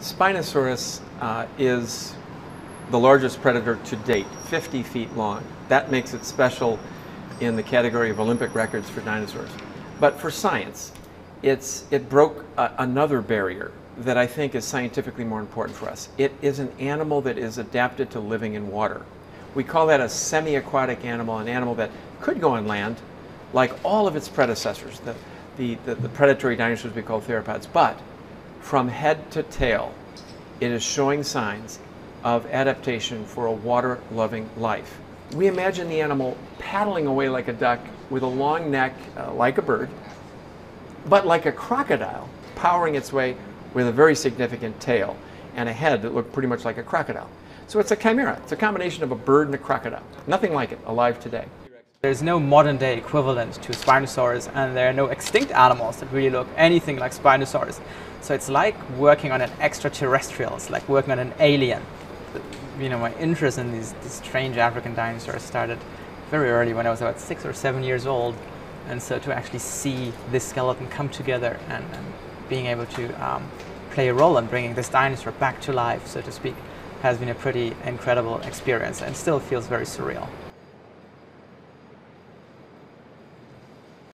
Spinosaurus is the largest predator to date, 50 feet long. That makes it special in the category of Olympic records for dinosaurs. But for science, it broke another barrier that I think is scientifically more important for us. It is an animal that is adapted to living in water. We call that a semi-aquatic animal, an animal that could go on land, like all of its predecessors, the predatory dinosaurs we call theropods. But from head to tail, it is showing signs of adaptation for a water-loving life. We imagine the animal paddling away like a duck with a long neck like a bird, but like a crocodile, powering its way with a very significant tail and a head that looked pretty much like a crocodile. So it's a chimera. It's a combination of a bird and a crocodile. Nothing like it alive today. There's no modern day equivalent to Spinosaurus, and there are no extinct animals that really look anything like Spinosaurus. So it's like working on an extraterrestrial, it's like working on an alien. You know, my interest in these strange African dinosaurs started very early, when I was about 6 or 7 years old. And so to actually see this skeleton come together and being able to play a role in bringing this dinosaur back to life, so to speak, has been a pretty incredible experience and still feels very surreal.